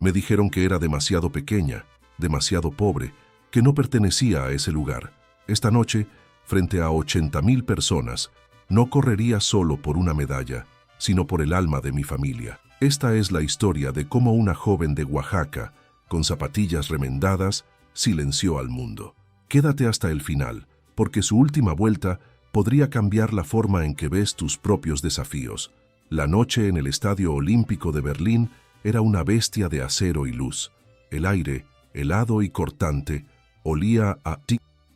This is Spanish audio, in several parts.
Me dijeron que era demasiado pequeña, demasiado pobre, que no pertenecía a ese lugar. Esta noche, frente a 80.000 personas, no correría solo por una medalla, sino por el alma de mi familia. Esta es la historia de cómo una joven de Oaxaca, con zapatillas remendadas, silenció al mundo. Quédate hasta el final, porque su última vuelta podría cambiar la forma en que ves tus propios desafíos. La noche en el Estadio Olímpico de Berlín era una bestia de acero y luz. El aire, helado y cortante, olía a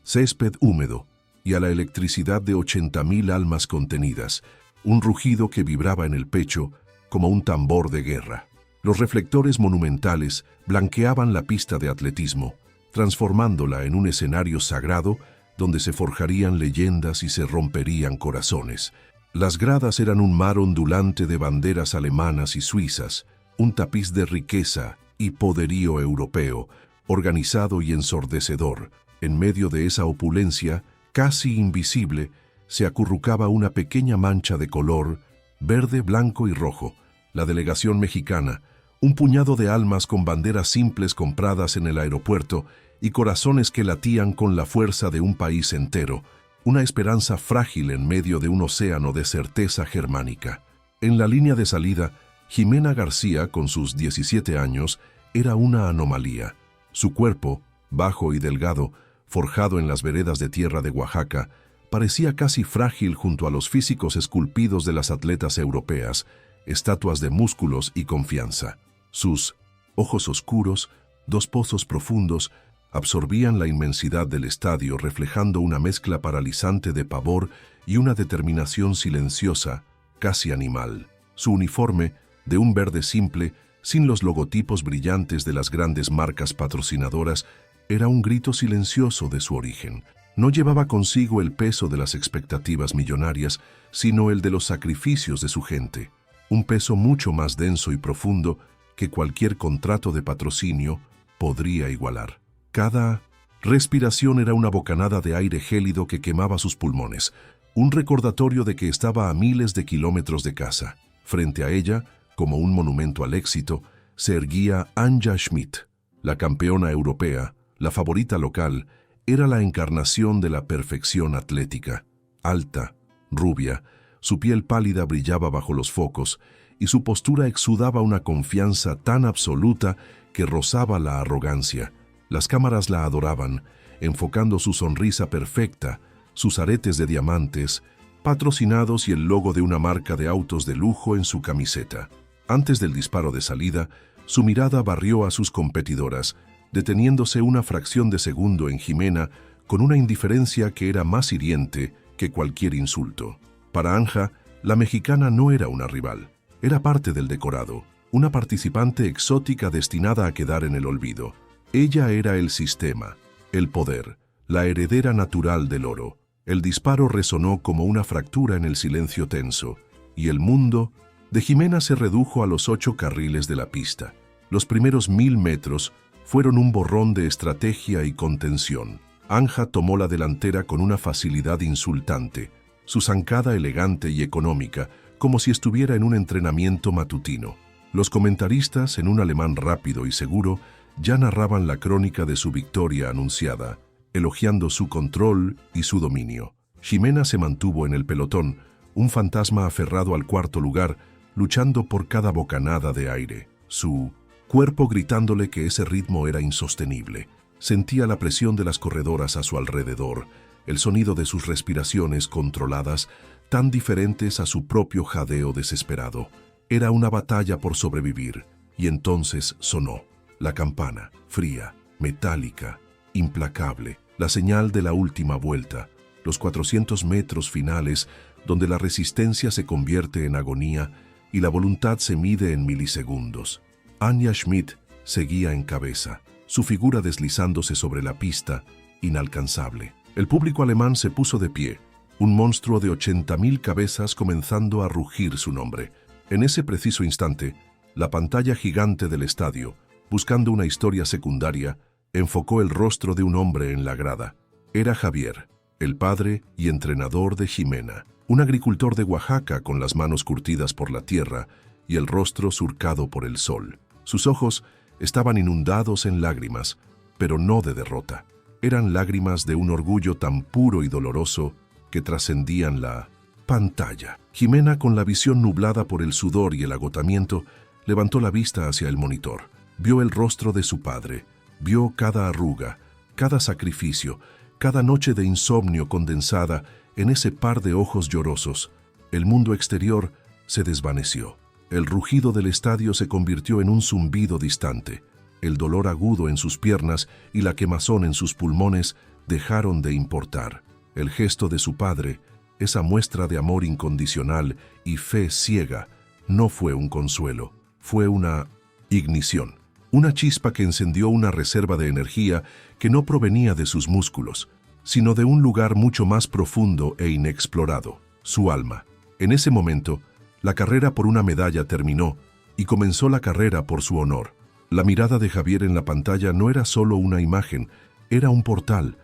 césped húmedo y a la electricidad de 80.000 almas contenidas, un rugido que vibraba en el pecho como un tambor de guerra. Los reflectores monumentales blanqueaban la pista de atletismo, transformándola en un escenario sagrado donde se forjarían leyendas y se romperían corazones. Las gradas eran un mar ondulante de banderas alemanas y suizas, un tapiz de riqueza y poderío europeo, organizado y ensordecedor. En medio de esa opulencia, casi invisible, se acurrucaba una pequeña mancha de color verde, blanco y rojo, la delegación mexicana, un puñado de almas con banderas simples compradas en el aeropuerto y corazones que latían con la fuerza de un país entero, una esperanza frágil en medio de un océano de certeza germánica. En la línea de salida, Ximena García, con sus 17 años, era una anomalía. Su cuerpo, bajo y delgado, forjado en las veredas de tierra de Oaxaca, parecía casi frágil junto a los físicos esculpidos de las atletas europeas, estatuas de músculos y confianza. Sus ojos oscuros, dos pozos profundos, absorbían la inmensidad del estadio, reflejando una mezcla paralizante de pavor y una determinación silenciosa, casi animal. Su uniforme, de un verde simple, sin los logotipos brillantes de las grandes marcas patrocinadoras, era un grito silencioso de su origen. No llevaba consigo el peso de las expectativas millonarias, sino el de los sacrificios de su gente. Un peso mucho más denso y profundo que cualquier contrato de patrocinio podría igualar. Cada respiración era una bocanada de aire gélido que quemaba sus pulmones, un recordatorio de que estaba a miles de kilómetros de casa. Frente a ella, como un monumento al éxito, se erguía Anja Schmidt, la campeona europea, la favorita local. Era la encarnación de la perfección atlética. Alta, rubia, su piel pálida brillaba bajo los focos y su postura exudaba una confianza tan absoluta que rozaba la arrogancia. Las cámaras la adoraban, enfocando su sonrisa perfecta, sus aretes de diamantes, patrocinados y el logo de una marca de autos de lujo en su camiseta. Antes del disparo de salida, su mirada barrió a sus competidoras, deteniéndose una fracción de segundo en Ximena con una indiferencia que era más hiriente que cualquier insulto. Para Anja, la mexicana no era una rival, era parte del decorado, una participante exótica destinada a quedar en el olvido. Ella era el sistema, el poder, la heredera natural del oro. El disparo resonó como una fractura en el silencio tenso, y el mundo de Ximena se redujo a los 8 carriles de la pista. Los primeros 1000 metros fueron un borrón de estrategia y contención. Anja tomó la delantera con una facilidad insultante, su zancada elegante y económica, como si estuviera en un entrenamiento matutino. Los comentaristas, en un alemán rápido y seguro, ya narraban la crónica de su victoria anunciada, elogiando su control y su dominio. Ximena se mantuvo en el pelotón, un fantasma aferrado al cuarto lugar, luchando por cada bocanada de aire. Su cuerpo gritándole que ese ritmo era insostenible. Sentía la presión de las corredoras a su alrededor, el sonido de sus respiraciones controladas, tan diferentes a su propio jadeo desesperado. Era una batalla por sobrevivir, y entonces sonó la campana, fría, metálica, implacable, la señal de la última vuelta, los 400 metros finales donde la resistencia se convierte en agonía y la voluntad se mide en milisegundos. Anja Schmidt seguía en cabeza, su figura deslizándose sobre la pista, inalcanzable. El público alemán se puso de pie, un monstruo de 80.000 cabezas comenzando a rugir su nombre. En ese preciso instante, la pantalla gigante del estadio, buscando una historia secundaria, enfocó el rostro de un hombre en la grada. Era Javier, el padre y entrenador de Ximena, un agricultor de Oaxaca con las manos curtidas por la tierra y el rostro surcado por el sol. Sus ojos, Estaban inundados en lágrimas, pero no de derrota. Eran lágrimas de un orgullo tan puro y doloroso que trascendían la pantalla. Jimena, con la visión nublada por el sudor y el agotamiento, levantó la vista hacia el monitor. Vio el rostro de su padre, vio cada arruga, cada sacrificio, cada noche de insomnio condensada en ese par de ojos llorosos. El mundo exterior se desvaneció. El rugido del estadio se convirtió en un zumbido distante. El dolor agudo en sus piernas y la quemazón en sus pulmones dejaron de importar. El gesto de su padre, esa muestra de amor incondicional y fe ciega, no fue un consuelo, fue una ignición. Una chispa que encendió una reserva de energía que no provenía de sus músculos, sino de un lugar mucho más profundo e inexplorado, su alma. En ese momento, la carrera por una medalla terminó y comenzó la carrera por su honor. La mirada de Javier en la pantalla no era solo una imagen, era un portal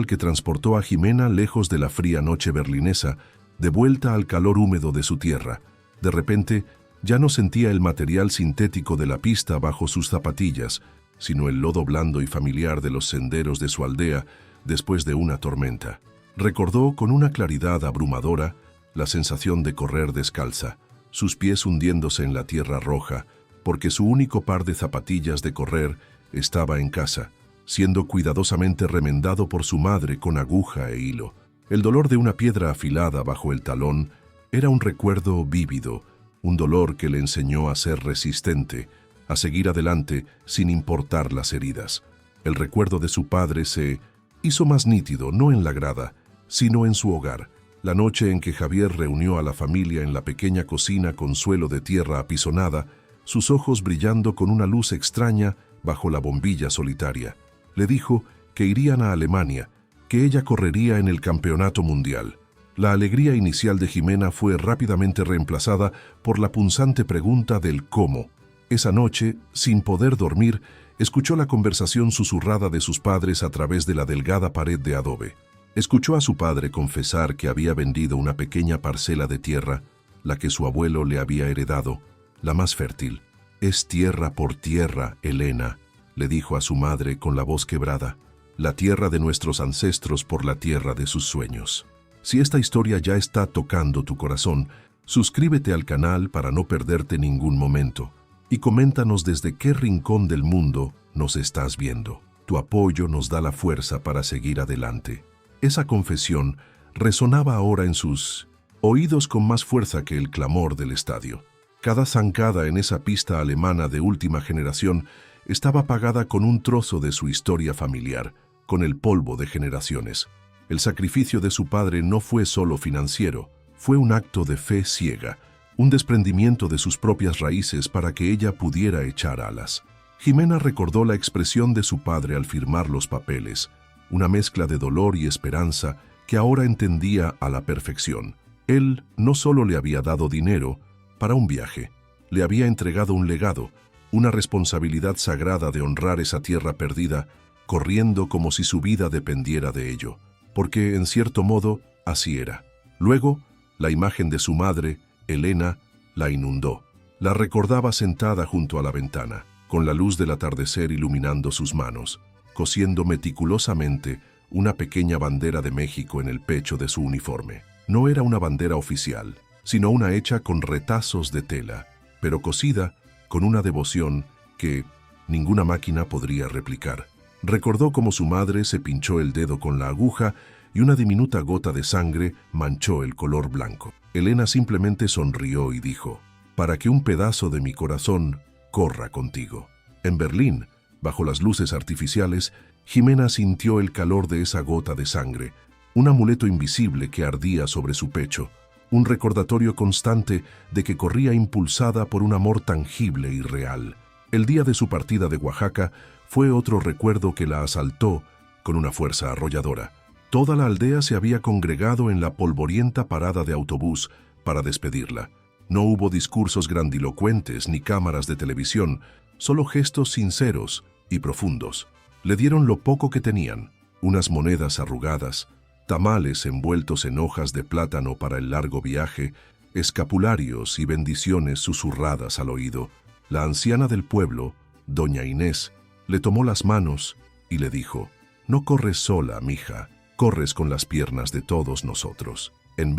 que transportó a Jimena lejos de la fría noche berlinesa, de vuelta al calor húmedo de su tierra. De repente, ya no sentía el material sintético de la pista bajo sus zapatillas, sino el lodo blando y familiar de los senderos de su aldea después de una tormenta. Recordó con una claridad abrumadora la sensación de correr descalza, sus pies hundiéndose en la tierra roja, porque su único par de zapatillas de correr estaba en casa, siendo cuidadosamente remendado por su madre con aguja e hilo. El dolor de una piedra afilada bajo el talón era un recuerdo vívido, un dolor que le enseñó a ser resistente, a seguir adelante sin importar las heridas. El recuerdo de su padre se hizo más nítido, no en la grada, sino en su hogar. La noche en que Javier reunió a la familia en la pequeña cocina con suelo de tierra apisonada, sus ojos brillando con una luz extraña bajo la bombilla solitaria. Le dijo que irían a Alemania, que ella correría en el campeonato mundial. La alegría inicial de Jimena fue rápidamente reemplazada por la punzante pregunta del cómo. Esa noche, sin poder dormir, escuchó la conversación susurrada de sus padres a través de la delgada pared de adobe. Escuchó a su padre confesar que había vendido una pequeña parcela de tierra, la que su abuelo le había heredado, la más fértil. «Es tierra por tierra, Elena», le dijo a su madre con la voz quebrada, «la tierra de nuestros ancestros por la tierra de sus sueños». Si esta historia ya está tocando tu corazón, suscríbete al canal para no perderte ningún momento y coméntanos desde qué rincón del mundo nos estás viendo. Tu apoyo nos da la fuerza para seguir adelante. Esa confesión resonaba ahora en sus oídos con más fuerza que el clamor del estadio. Cada zancada en esa pista alemana de última generación estaba pagada con un trozo de su historia familiar, con el polvo de generaciones. El sacrificio de su padre no fue solo financiero, fue un acto de fe ciega, un desprendimiento de sus propias raíces para que ella pudiera echar alas. Jimena recordó la expresión de su padre al firmar los papeles, una mezcla de dolor y esperanza que ahora entendía a la perfección. Él no solo le había dado dinero para un viaje, le había entregado un legado, una responsabilidad sagrada de honrar esa tierra perdida, corriendo como si su vida dependiera de ello, porque en cierto modo así era. Luego, la imagen de su madre, Elena, la inundó. La recordaba sentada junto a la ventana, con la luz del atardecer iluminando sus manos, cosiendo meticulosamente una pequeña bandera de México en el pecho de su uniforme. No era una bandera oficial, sino una hecha con retazos de tela, pero cosida con una devoción que ninguna máquina podría replicar. Recordó cómo su madre se pinchó el dedo con la aguja y una diminuta gota de sangre manchó el color blanco. Elena simplemente sonrió y dijo, «Para que un pedazo de mi corazón corra contigo». En Berlín, bajo las luces artificiales, Jimena sintió el calor de esa gota de sangre, un amuleto invisible que ardía sobre su pecho, un recordatorio constante de que corría impulsada por un amor tangible y real. El día de su partida de Oaxaca fue otro recuerdo que la asaltó con una fuerza arrolladora. Toda la aldea se había congregado en la polvorienta parada de autobús para despedirla. No hubo discursos grandilocuentes ni cámaras de televisión, solo gestos sinceros y profundos. Le dieron lo poco que tenían, unas monedas arrugadas, tamales envueltos en hojas de plátano para el largo viaje, escapularios y bendiciones susurradas al oído. La anciana del pueblo, doña Inés, le tomó las manos y le dijo: «No corres sola, mija, corres con las piernas de todos nosotros». En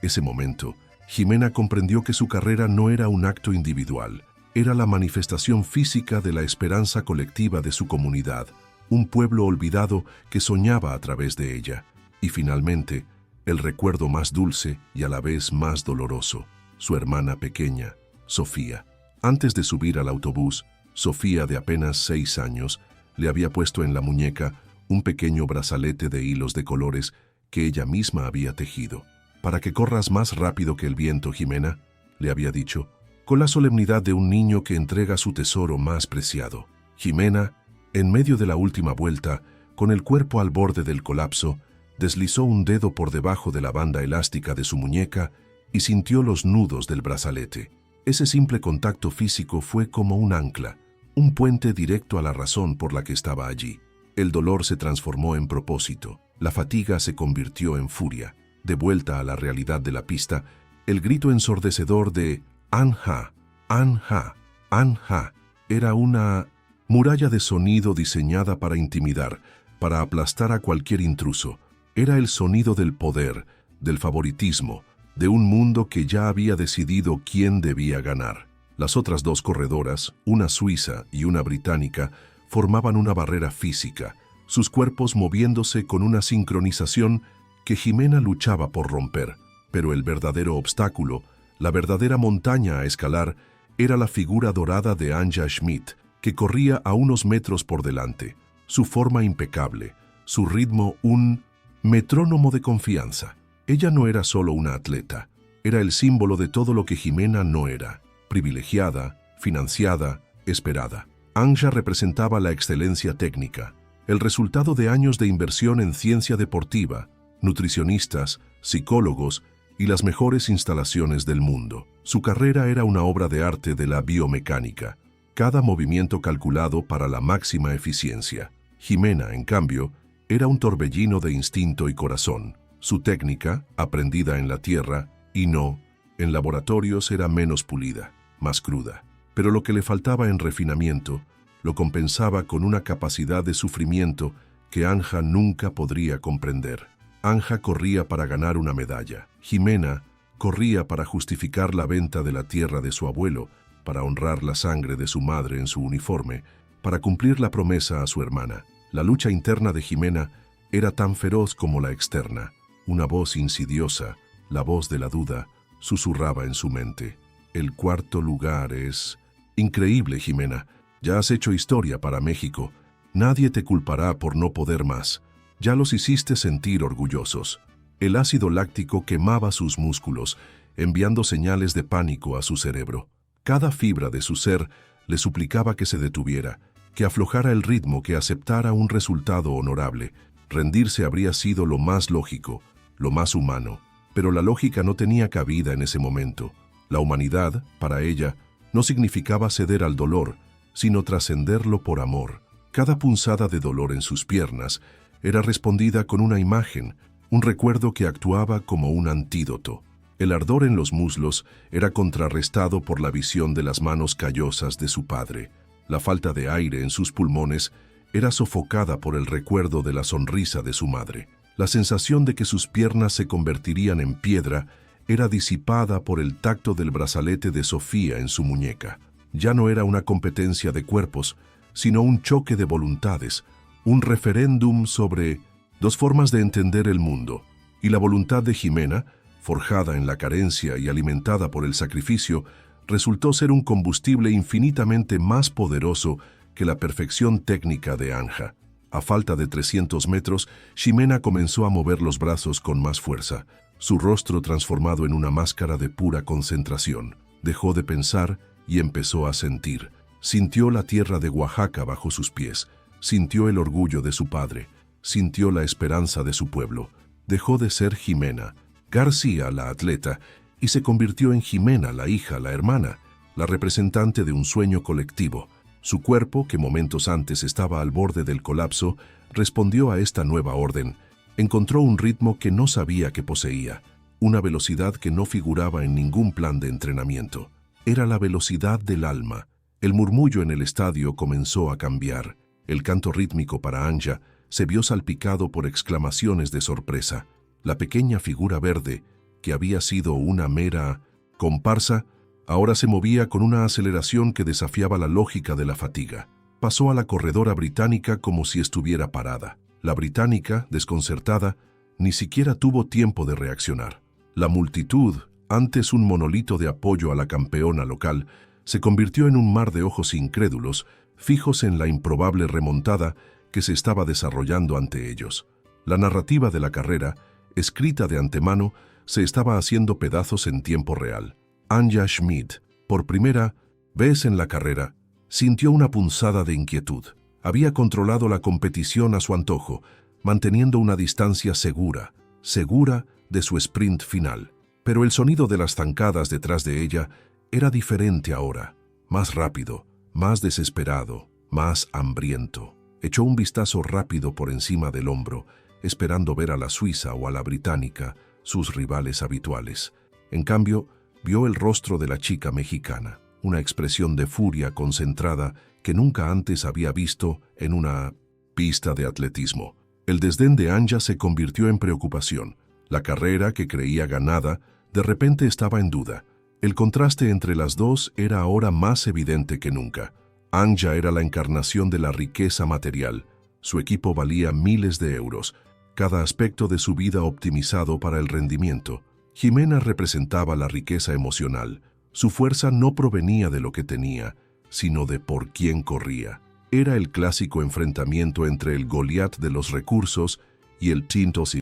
ese momento, Jimena comprendió que su carrera no era un acto individual, era la manifestación física de la esperanza colectiva de su comunidad, un pueblo olvidado que soñaba a través de ella. Y finalmente, el recuerdo más dulce y a la vez más doloroso, su hermana pequeña, Sofía. Antes de subir al autobús, Sofía, de apenas 6 años, le había puesto en la muñeca un pequeño brazalete de hilos de colores que ella misma había tejido. «Para que corras más rápido que el viento, Jimena», le había dicho, con la solemnidad de un niño que entrega su tesoro más preciado. Jimena, en medio de la última vuelta, con el cuerpo al borde del colapso, deslizó un dedo por debajo de la banda elástica de su muñeca y sintió los nudos del brazalete. Ese simple contacto físico fue como un ancla, un puente directo a la razón por la que estaba allí. El dolor se transformó en propósito, la fatiga se convirtió en furia. De vuelta a la realidad de la pista, el grito ensordecedor de «Anja, Anja, Anja» era una muralla de sonido diseñada para intimidar, para aplastar a cualquier intruso. Era el sonido del poder, del favoritismo, de un mundo que ya había decidido quién debía ganar. Las otras 2 corredoras, una suiza y una británica, formaban una barrera física, sus cuerpos moviéndose con una sincronización que Jimena luchaba por romper. Pero el verdadero obstáculo, la verdadera montaña a escalar, era la figura dorada de Anja Schmidt, que corría a unos metros por delante, su forma impecable, su ritmo un metrónomo de confianza. Ella no era solo una atleta, era el símbolo de todo lo que Jimena no era: privilegiada, financiada, esperada. Anja representaba la excelencia técnica, el resultado de años de inversión en ciencia deportiva, nutricionistas, psicólogos y las mejores instalaciones del mundo. Su carrera era una obra de arte de la biomecánica, cada movimiento calculado para la máxima eficiencia. Jimena, en cambio, era un torbellino de instinto y corazón. Su técnica, aprendida en la tierra y no en laboratorios, era menos pulida, más cruda. Pero lo que le faltaba en refinamiento, lo compensaba con una capacidad de sufrimiento que Anja nunca podría comprender. Anja corría para ganar una medalla. Jimena corría para justificar la venta de la tierra de su abuelo, para honrar la sangre de su madre en su uniforme, para cumplir la promesa a su hermana. La lucha interna de Jimena era tan feroz como la externa. Una voz insidiosa, la voz de la duda, susurraba en su mente: «El 4.º lugar es increíble, Jimena. Ya has hecho historia para México. Nadie te culpará por no poder más. Ya los hiciste sentir orgullosos». El ácido láctico quemaba sus músculos, enviando señales de pánico a su cerebro. Cada fibra de su ser le suplicaba que se detuviera, que aflojara el ritmo, que aceptara un resultado honorable. Rendirse habría sido lo más lógico, lo más humano. Pero la lógica no tenía cabida en ese momento. La humanidad, para ella, no significaba ceder al dolor, sino trascenderlo por amor. Cada punzada de dolor en sus piernas era respondida con una imagen, un recuerdo que actuaba como un antídoto. El ardor en los muslos era contrarrestado por la visión de las manos callosas de su padre. La falta de aire en sus pulmones era sofocada por el recuerdo de la sonrisa de su madre. La sensación de que sus piernas se convertirían en piedra era disipada por el tacto del brazalete de Sofía en su muñeca. Ya no era una competencia de cuerpos, sino un choque de voluntades, un referéndum sobre 2 formas de entender el mundo. Y la voluntad de Jimena, forjada en la carencia y alimentada por el sacrificio, resultó ser un combustible infinitamente más poderoso que la perfección técnica de Anja. A falta de 300 metros, Jimena comenzó a mover los brazos con más fuerza, su rostro transformado en una máscara de pura concentración. Dejó de pensar y empezó a sentir. Sintió la tierra de Oaxaca bajo sus pies, sintió el orgullo de su padre, sintió la esperanza de su pueblo. Dejó de ser Jimena García, la atleta, y se convirtió en Jimena, la hija, la hermana, la representante de un sueño colectivo. Su cuerpo, que momentos antes estaba al borde del colapso, respondió a esta nueva orden. Encontró un ritmo que no sabía que poseía, una velocidad que no figuraba en ningún plan de entrenamiento. Era la velocidad del alma, El murmullo en el estadio comenzó a cambiar. El canto rítmico para Anja se vio salpicado por exclamaciones de sorpresa. La pequeña figura verde, que había sido una mera comparsa, ahora se movía con una aceleración que desafiaba la lógica de la fatiga. Pasó a la corredora británica como si estuviera parada. La británica, desconcertada, ni siquiera tuvo tiempo de reaccionar. La multitud, antes un monolito de apoyo a la campeona local, se convirtió en un mar de ojos incrédulos, fijos en la improbable remontada que se estaba desarrollando ante ellos. La narrativa de la carrera, escrita de antemano, se estaba haciendo pedazos en tiempo real. Anja Schmid, por primera vez en la carrera, sintió una punzada de inquietud. Había controlado la competición a su antojo, manteniendo una distancia segura de su sprint final. Pero el sonido de las zancadas detrás de ella era diferente ahora, más rápido, más desesperado, más hambriento. Echó un vistazo rápido por encima del hombro, esperando ver a la suiza o a la británica, sus rivales habituales. En cambio, vio el rostro de la chica mexicana, una expresión de furia concentrada que nunca antes había visto en una pista de atletismo. El desdén de Anja se convirtió en preocupación. La carrera, que creía ganada, de repente estaba en duda. El contraste entre las dos era ahora más evidente que nunca. Anja era la encarnación de la riqueza material. Su equipo valía miles de euros, cada aspecto de su vida optimizado para el rendimiento. Jimena representaba la riqueza emocional. Su fuerza no provenía de lo que tenía, sino de por quién corría. Era el clásico enfrentamiento entre el Goliat de los recursos y el Tintos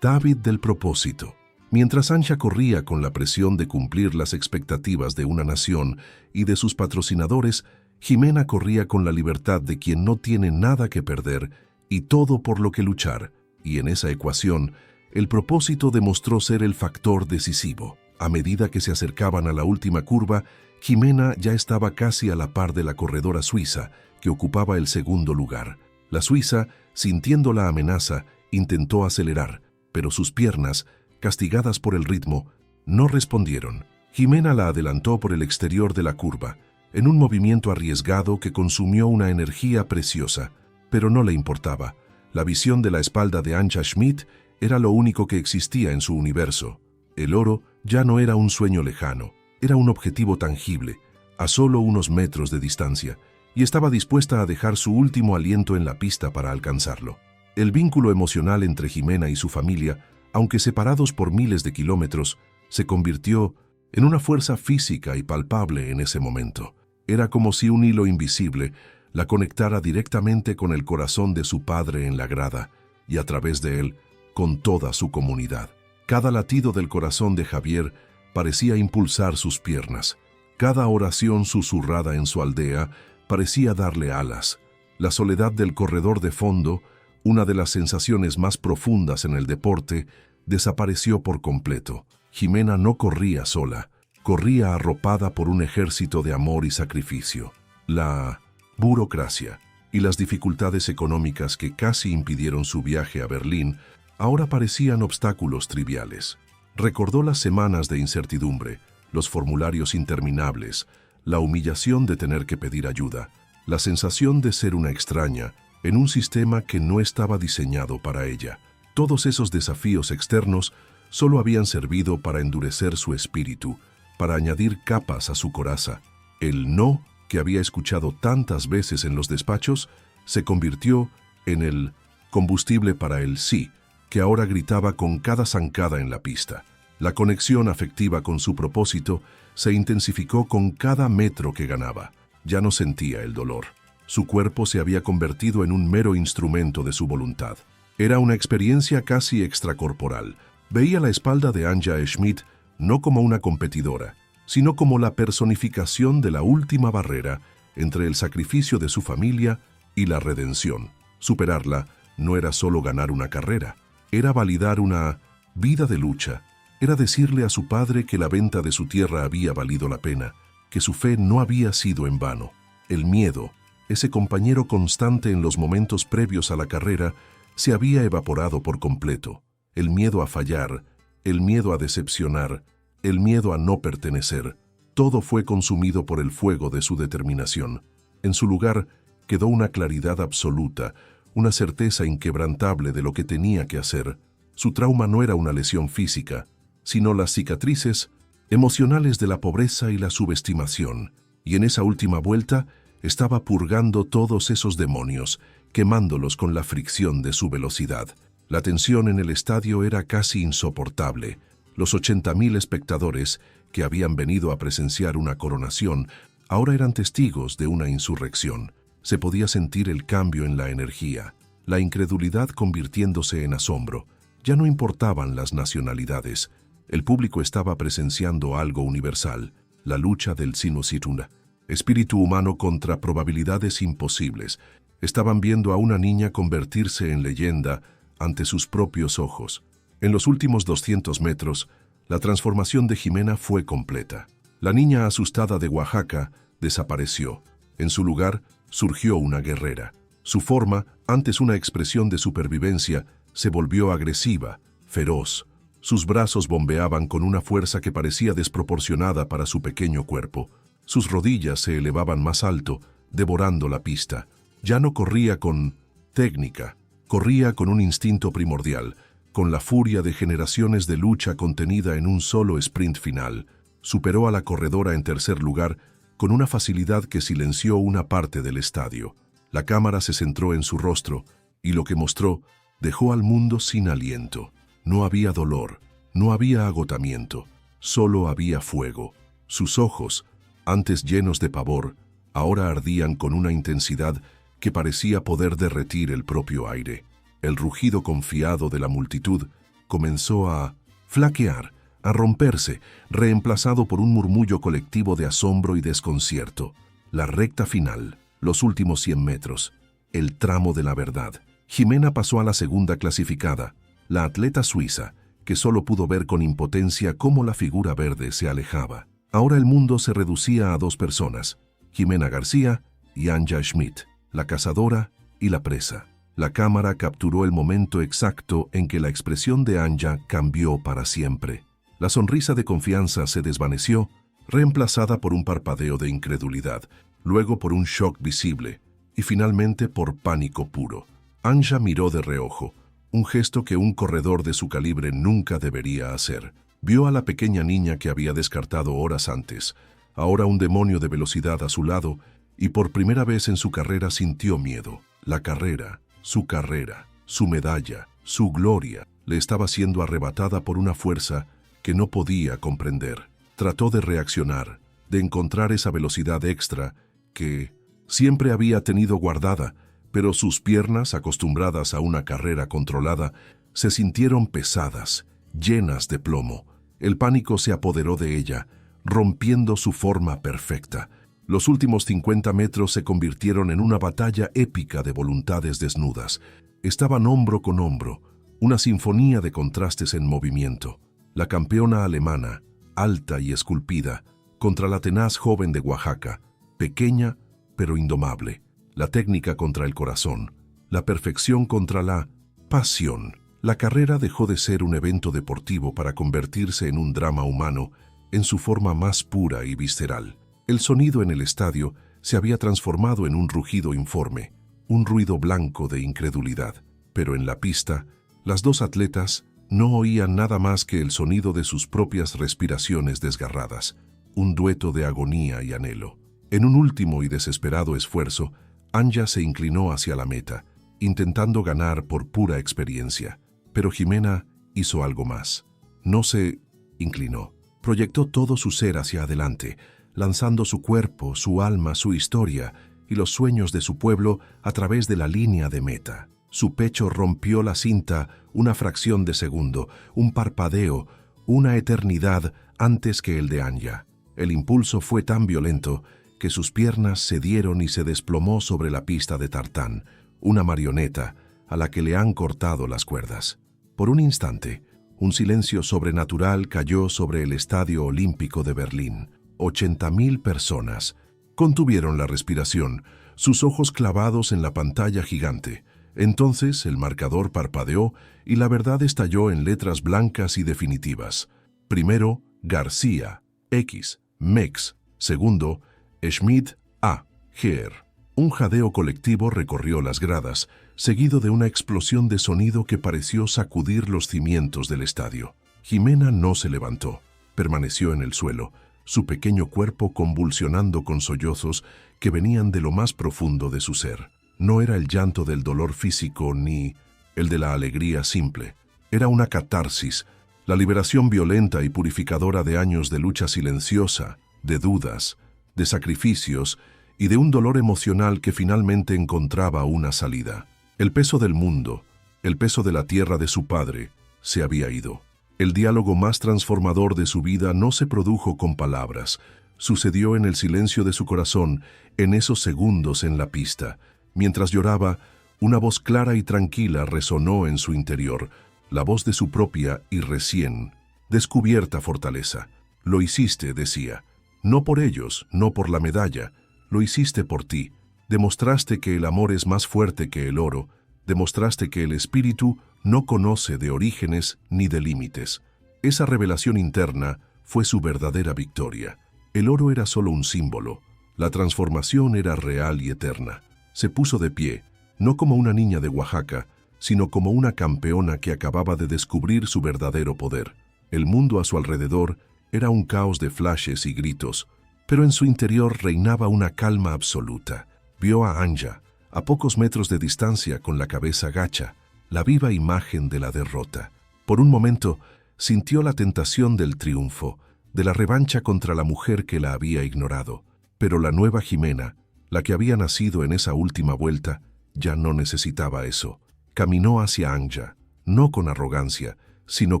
David del propósito. Mientras Anja corría con la presión de cumplir las expectativas de una nación y de sus patrocinadores, Jimena corría con la libertad de quien no tiene nada que perder y todo por lo que luchar. Y en esa ecuación, el propósito demostró ser el factor decisivo. A medida que se acercaban a la última curva, Jimena ya estaba casi a la par de la corredora suiza, que ocupaba el segundo lugar. La suiza, sintiendo la amenaza, intentó acelerar, pero sus piernas, castigadas por el ritmo, no respondieron. Jimena la adelantó por el exterior de la curva, en un movimiento arriesgado que consumió una energía preciosa, pero no le importaba. La visión de la espalda de Anja Schmid era lo único que existía en su universo. El oro ya no era un sueño lejano, era un objetivo tangible, a solo unos metros de distancia, y estaba dispuesta a dejar su último aliento en la pista para alcanzarlo. El vínculo emocional entre Jimena y su familia, aunque separados por miles de kilómetros, se convirtió en una fuerza física y palpable en ese momento. Era como si un hilo invisible la conectara directamente con el corazón de su padre en la grada y a través de él con toda su comunidad. Cada latido del corazón de Javier parecía impulsar sus piernas. Cada oración susurrada en su aldea parecía darle alas. La soledad del corredor de fondo, una de las sensaciones más profundas en el deporte, desapareció por completo. Jimena no corría sola, corría arropada por un ejército de amor y sacrificio. La burocracia y las dificultades económicas que casi impidieron su viaje a Berlín ahora parecían obstáculos triviales. Recordó las semanas de incertidumbre, los formularios interminables, la humillación de tener que pedir ayuda, la sensación de ser una extraña en un sistema que no estaba diseñado para ella. Todos esos desafíos externos solo habían servido para endurecer su espíritu, para añadir capas a su coraza. El no que había escuchado tantas veces en los despachos se convirtió en el combustible para el sí, que ahora gritaba con cada zancada en la pista. La conexión afectiva con su propósito se intensificó con cada metro que ganaba. Ya no sentía el dolor. Su cuerpo se había convertido en un mero instrumento de su voluntad. Era una experiencia casi extracorporal. Veía la espalda de Anja Schmid no como una competidora, sino como la personificación de la última barrera entre el sacrificio de su familia y la redención. Superarla no era solo ganar una carrera, era validar una vida de lucha. Era decirle a su padre que la venta de su tierra había valido la pena, que su fe no había sido en vano. El miedo, ese compañero constante en los momentos previos a la carrera, se había evaporado por completo. El miedo a fallar, el miedo a decepcionar, el miedo a no pertenecer. Todo fue consumido por el fuego de su determinación. En su lugar quedó una claridad absoluta, una certeza inquebrantable de lo que tenía que hacer. Su trauma no era una lesión física, sino las cicatrices emocionales de la pobreza y la subestimación. Y en esa última vuelta estaba purgando todos esos demonios, quemándolos con la fricción de su velocidad. La tensión en el estadio era casi insoportable. Los 80.000 espectadores que habían venido a presenciar una coronación ahora eran testigos de una insurrección. Se podía sentir el cambio en la energía, la incredulidad convirtiéndose en asombro. Ya no importaban las nacionalidades. El público estaba presenciando algo universal, la lucha del Sinusitunga. Espíritu humano contra probabilidades imposibles. Estaban viendo a una niña convertirse en leyenda ante sus propios ojos. En los últimos 200 metros, la transformación de Jimena fue completa. La niña asustada de Oaxaca desapareció. En su lugar, surgió una guerrera. Su forma, antes una expresión de supervivencia, se volvió agresiva, feroz. Sus brazos bombeaban con una fuerza que parecía desproporcionada para su pequeño cuerpo. Sus rodillas se elevaban más alto, devorando la pista. Ya no corría con técnica, corría con un instinto primordial, con la furia de generaciones de lucha contenida en un solo sprint final. Superó a la corredora en tercer lugar con una facilidad que silenció una parte del estadio. La cámara se centró en su rostro y lo que mostró dejó al mundo sin aliento. No había dolor, no había agotamiento, solo había fuego. Sus ojos, antes llenos de pavor, ahora ardían con una intensidad que parecía poder derretir el propio aire. El rugido confiado de la multitud comenzó a flaquear, a romperse, reemplazado por un murmullo colectivo de asombro y desconcierto. La recta final, los últimos 100 metros, el tramo de la verdad. Jimena pasó a la segunda clasificada, la atleta suiza, que solo pudo ver con impotencia cómo la figura verde se alejaba. Ahora el mundo se reducía a dos personas, Jimena García y Anja Schmidt, la cazadora y la presa. La cámara capturó el momento exacto en que la expresión de Anja cambió para siempre. La sonrisa de confianza se desvaneció, reemplazada por un parpadeo de incredulidad, luego por un shock visible y finalmente por pánico puro. Anja miró de reojo, un gesto que un corredor de su calibre nunca debería hacer. Vio a la pequeña niña que había descartado horas antes, ahora un demonio de velocidad a su lado, y por primera vez en su carrera sintió miedo. La carrera, su medalla, su gloria, le estaba siendo arrebatada por una fuerza que no podía comprender. Trató de reaccionar, de encontrar esa velocidad extra que siempre había tenido guardada, pero sus piernas, acostumbradas a una carrera controlada, se sintieron pesadas, llenas de plomo. El pánico se apoderó de ella, rompiendo su forma perfecta. Los últimos 50 metros se convirtieron en una batalla épica de voluntades desnudas. Estaban hombro con hombro, una sinfonía de contrastes en movimiento. La campeona alemana, alta y esculpida, contra la tenaz joven de Oaxaca, pequeña pero indomable. La técnica contra el corazón, la perfección contra la pasión. La carrera dejó de ser un evento deportivo para convertirse en un drama humano en su forma más pura y visceral. El sonido en el estadio se había transformado en un rugido informe, un ruido blanco de incredulidad. Pero en la pista, las dos atletas no oían nada más que el sonido de sus propias respiraciones desgarradas, un dueto de agonía y anhelo. En un último y desesperado esfuerzo, Anja se inclinó hacia la meta, intentando ganar por pura experiencia. Pero Jimena hizo algo más. No se inclinó. Proyectó todo su ser hacia adelante, lanzando su cuerpo, su alma, su historia y los sueños de su pueblo a través de la línea de meta. Su pecho rompió la cinta una fracción de segundo, un parpadeo, una eternidad antes que el de Anja. El impulso fue tan violento que sus piernas cedieron y se desplomó sobre la pista de tartán, una marioneta a la que le han cortado las cuerdas. Por un instante, un silencio sobrenatural cayó sobre el Estadio Olímpico de Berlín. 80.000 personas contuvieron la respiración, sus ojos clavados en la pantalla gigante. Entonces el marcador parpadeó y la verdad estalló en letras blancas y definitivas. Primero, García, X, Mex. Segundo, Schmidt A. Geer. Un jadeo colectivo recorrió las gradas, seguido de una explosión de sonido que pareció sacudir los cimientos del estadio. Jimena no se levantó, permaneció en el suelo, su pequeño cuerpo convulsionando con sollozos que venían de lo más profundo de su ser. No era el llanto del dolor físico ni el de la alegría simple. Era una catarsis, la liberación violenta y purificadora de años de lucha silenciosa, de dudas, de sacrificios y de un dolor emocional que finalmente encontraba una salida. El peso del mundo, el peso de la tierra de su padre, se había ido. El diálogo más transformador de su vida no se produjo con palabras, sucedió en el silencio de su corazón, en esos segundos en la pista. Mientras lloraba, una voz clara y tranquila resonó en su interior, la voz de su propia y recién descubierta fortaleza. Lo hiciste, decía, no por ellos, no por la medalla, lo hiciste por ti. Demostraste que el amor es más fuerte que el oro, demostraste que el espíritu no conoce de orígenes ni de límites. Esa revelación interna fue su verdadera victoria. El oro era solo un símbolo, la transformación era real y eterna. Se puso de pie, no como una niña de Oaxaca, sino como una campeona que acababa de descubrir su verdadero poder. El mundo a su alrededor era un caos de flashes y gritos, pero en su interior reinaba una calma absoluta. Vio a Anja, a pocos metros de distancia con la cabeza gacha, la viva imagen de la derrota. Por un momento, sintió la tentación del triunfo, de la revancha contra la mujer que la había ignorado. Pero la nueva Jimena, la que había nacido en esa última vuelta, ya no necesitaba eso. Caminó hacia Anja, no con arrogancia, sino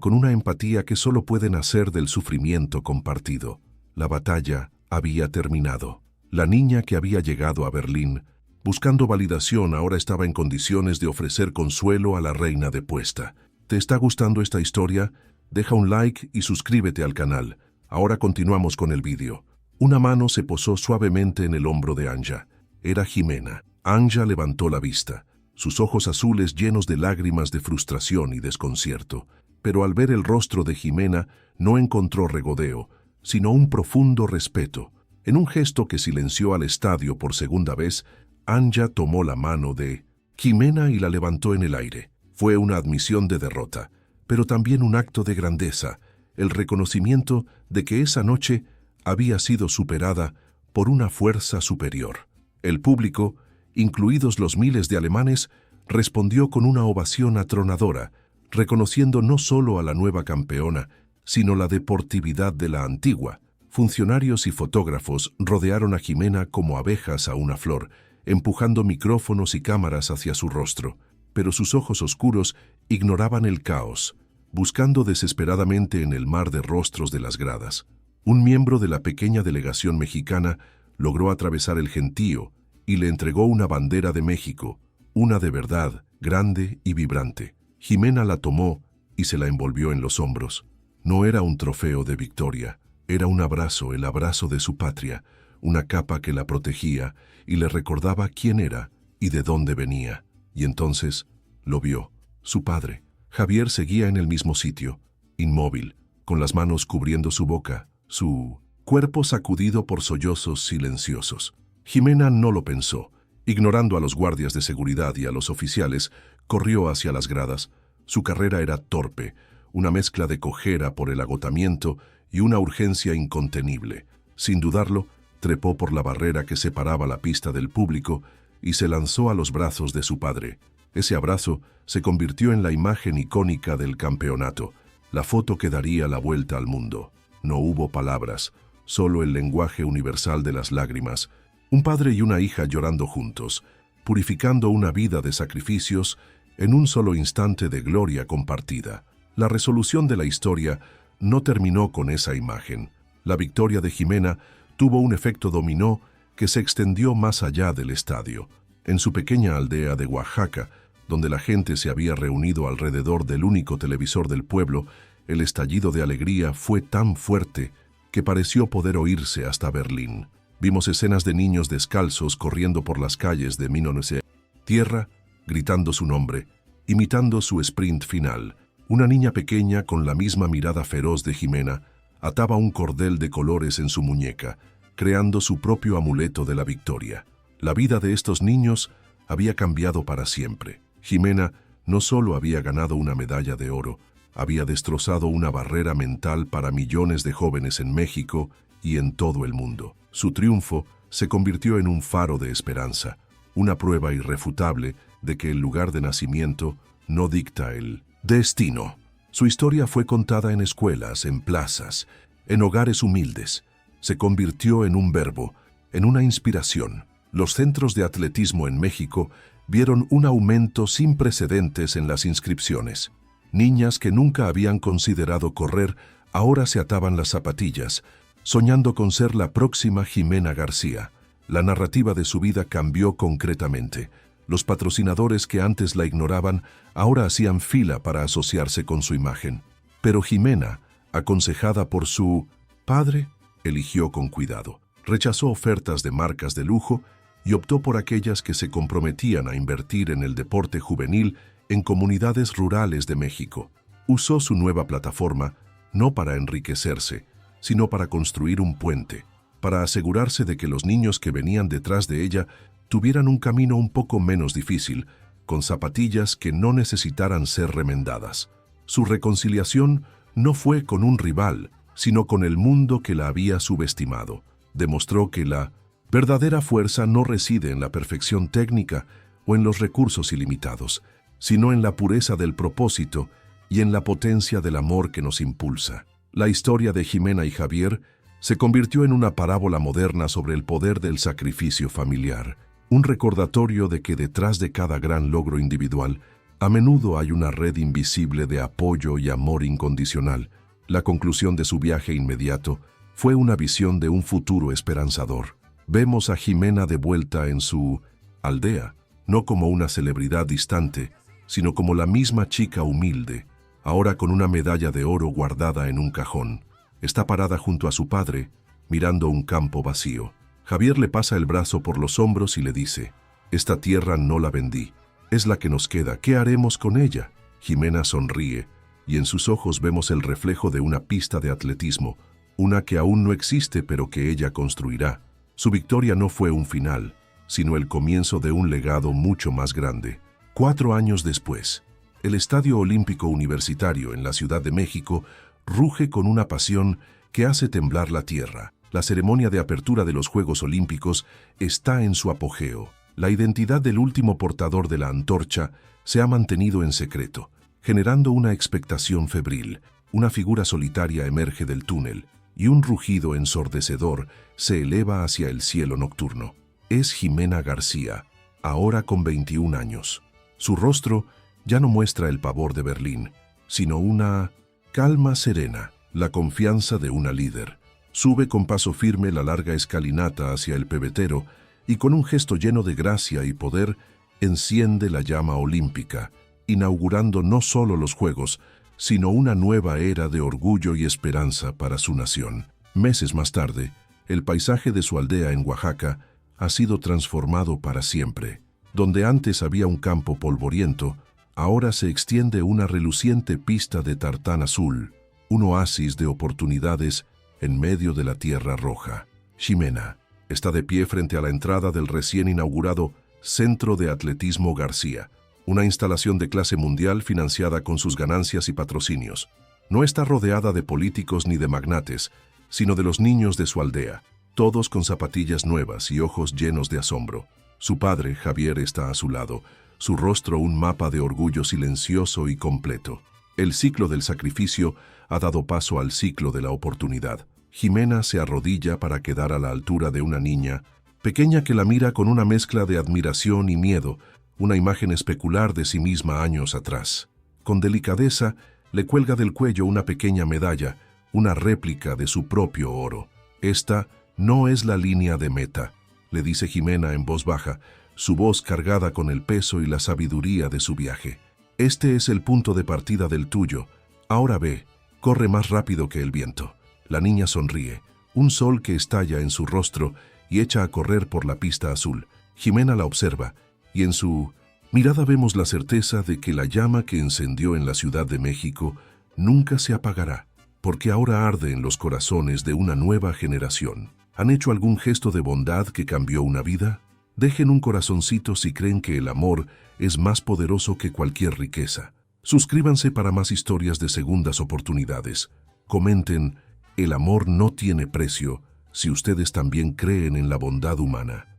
con una empatía que solo puede nacer del sufrimiento compartido. La batalla había terminado. La niña que había llegado a Berlín, buscando validación, ahora estaba en condiciones de ofrecer consuelo a la reina depuesta. ¿Te está gustando esta historia? Deja un like y suscríbete al canal. Ahora continuamos con el vídeo. Una mano se posó suavemente en el hombro de Anja. Era Jimena. Anja levantó la vista, sus ojos azules llenos de lágrimas de frustración y desconcierto. Pero al ver el rostro de Jimena no encontró regodeo, sino un profundo respeto. En un gesto que silenció al estadio por segunda vez, Anja tomó la mano de Jimena y la levantó en el aire. Fue una admisión de derrota, pero también un acto de grandeza, el reconocimiento de que esa noche había sido superada por una fuerza superior. El público, incluidos los miles de alemanes, respondió con una ovación atronadora, reconociendo no solo a la nueva campeona, sino la deportividad de la antigua. Funcionarios y fotógrafos rodearon a Jimena como abejas a una flor, empujando micrófonos y cámaras hacia su rostro, pero sus ojos oscuros ignoraban el caos, buscando desesperadamente en el mar de rostros de las gradas. Un miembro de la pequeña delegación mexicana logró atravesar el gentío y le entregó una bandera de México, una de verdad, grande y vibrante. Jimena la tomó y se la envolvió en los hombros. No era un trofeo de victoria, era un abrazo, el abrazo de su patria, una capa que la protegía y le recordaba quién era y de dónde venía. Y entonces lo vio, su padre. Javier seguía en el mismo sitio, inmóvil, con las manos cubriendo su boca, su cuerpo sacudido por sollozos silenciosos. Jimena no lo pensó. Ignorando a los guardias de seguridad y a los oficiales, corrió hacia las gradas. Su carrera era torpe, una mezcla de cojera por el agotamiento y una urgencia incontenible. Sin dudarlo, trepó por la barrera que separaba la pista del público y se lanzó a los brazos de su padre. Ese abrazo se convirtió en la imagen icónica del campeonato, la foto que daría la vuelta al mundo. No hubo palabras, solo el lenguaje universal de las lágrimas. Un padre y una hija llorando juntos, purificando una vida de sacrificios en un solo instante de gloria compartida. La resolución de la historia no terminó con esa imagen. La victoria de Jimena tuvo un efecto dominó que se extendió más allá del estadio. En su pequeña aldea de Oaxaca, donde la gente se había reunido alrededor del único televisor del pueblo, el estallido de alegría fue tan fuerte que pareció poder oírse hasta Berlín. Vimos escenas de niños descalzos corriendo por las calles de Minonese, tierra, gritando su nombre, imitando su sprint final. Una niña pequeña con la misma mirada feroz de Jimena ataba un cordel de colores en su muñeca, creando su propio amuleto de la victoria. La vida de estos niños había cambiado para siempre. Ximena no solo había ganado una medalla de oro, había destrozado una barrera mental para millones de jóvenes en México y en todo el mundo. Su triunfo se convirtió en un faro de esperanza, una prueba irrefutable de que el lugar de nacimiento no dicta el destino. Su historia fue contada en escuelas, en plazas, en hogares humildes. Se convirtió en un verbo, en una inspiración. Los centros de atletismo en México vieron un aumento sin precedentes en las inscripciones. Niñas que nunca habían considerado correr ahora se ataban las zapatillas, soñando con ser la próxima Ximena García. La narrativa de su vida cambió concretamente. Los patrocinadores que antes la ignoraban ahora hacían fila para asociarse con su imagen. Pero Ximena, aconsejada por su padre, eligió con cuidado. Rechazó ofertas de marcas de lujo y optó por aquellas que se comprometían a invertir en el deporte juvenil en comunidades rurales de México. Usó su nueva plataforma no para enriquecerse, sino para construir un puente, para asegurarse de que los niños que venían detrás de ella tuvieran un camino un poco menos difícil, con zapatillas que no necesitaran ser remendadas. Su reconciliación no fue con un rival, sino con el mundo que la había subestimado. Demostró que la verdadera fuerza no reside en la perfección técnica o en los recursos ilimitados, sino en la pureza del propósito y en la potencia del amor que nos impulsa. La historia de Ximena y Javier se convirtió en una parábola moderna sobre el poder del sacrificio familiar, un recordatorio de que detrás de cada gran logro individual, a menudo hay una red invisible de apoyo y amor incondicional. La conclusión de su viaje inmediato fue una visión de un futuro esperanzador. Vemos a Ximena de vuelta en su aldea, no como una celebridad distante, sino como la misma chica humilde, ahora con una medalla de oro guardada en un cajón. Está parada junto a su padre, mirando un campo vacío. Javier le pasa el brazo por los hombros y le dice: «Esta tierra no la vendí, es la que nos queda, ¿qué haremos con ella?». Ximena sonríe, y en sus ojos vemos el reflejo de una pista de atletismo, una que aún no existe pero que ella construirá. Su victoria no fue un final, sino el comienzo de un legado mucho más grande. 4 años después, el Estadio Olímpico Universitario en la Ciudad de México ruge con una pasión que hace temblar la tierra. La ceremonia de apertura de los Juegos Olímpicos está en su apogeo. La identidad del último portador de la antorcha se ha mantenido en secreto, generando una expectación febril. Una figura solitaria emerge del túnel y un rugido ensordecedor se eleva hacia el cielo nocturno. Es Ximena García, ahora con 21 años. Su rostro ya no muestra el pavor de Berlín, sino una calma serena, la confianza de una líder. Sube con paso firme la larga escalinata hacia el pebetero y con un gesto lleno de gracia y poder enciende la llama olímpica, inaugurando no solo los Juegos, sino una nueva era de orgullo y esperanza para su nación. Meses más tarde, el paisaje de su aldea en Oaxaca ha sido transformado para siempre. Donde antes había un campo polvoriento, ahora se extiende una reluciente pista de tartán azul, un oasis de oportunidades en medio de la tierra roja. Ximena está de pie frente a la entrada del recién inaugurado Centro de Atletismo García, una instalación de clase mundial financiada con sus ganancias y patrocinios. No está rodeada de políticos ni de magnates, sino de los niños de su aldea, todos con zapatillas nuevas y ojos llenos de asombro. Su padre, Javier, está a su lado, su rostro un mapa de orgullo silencioso y completo. El ciclo del sacrificio ha dado paso al ciclo de la oportunidad. Ximena se arrodilla para quedar a la altura de una niña, pequeña que la mira con una mezcla de admiración y miedo, una imagen especular de sí misma años atrás. Con delicadeza, le cuelga del cuello una pequeña medalla, una réplica de su propio oro. Esta no es la línea de meta, le dice Ximena en voz baja, su voz cargada con el peso y la sabiduría de su viaje. Este es el punto de partida del tuyo. Ahora ve, corre más rápido que el viento. La niña sonríe, un sol que estalla en su rostro y echa a correr por la pista azul. Ximena la observa, y en su mirada vemos la certeza de que la llama que encendió en la Ciudad de México nunca se apagará. porque ahora arde en los corazones de una nueva generación. ¿Han hecho algún gesto de bondad que cambió una vida? Dejen un corazoncito si creen que el amor es más poderoso que cualquier riqueza. Suscríbanse para más historias de segundas oportunidades. Comenten, el amor no tiene precio, si ustedes también creen en la bondad humana.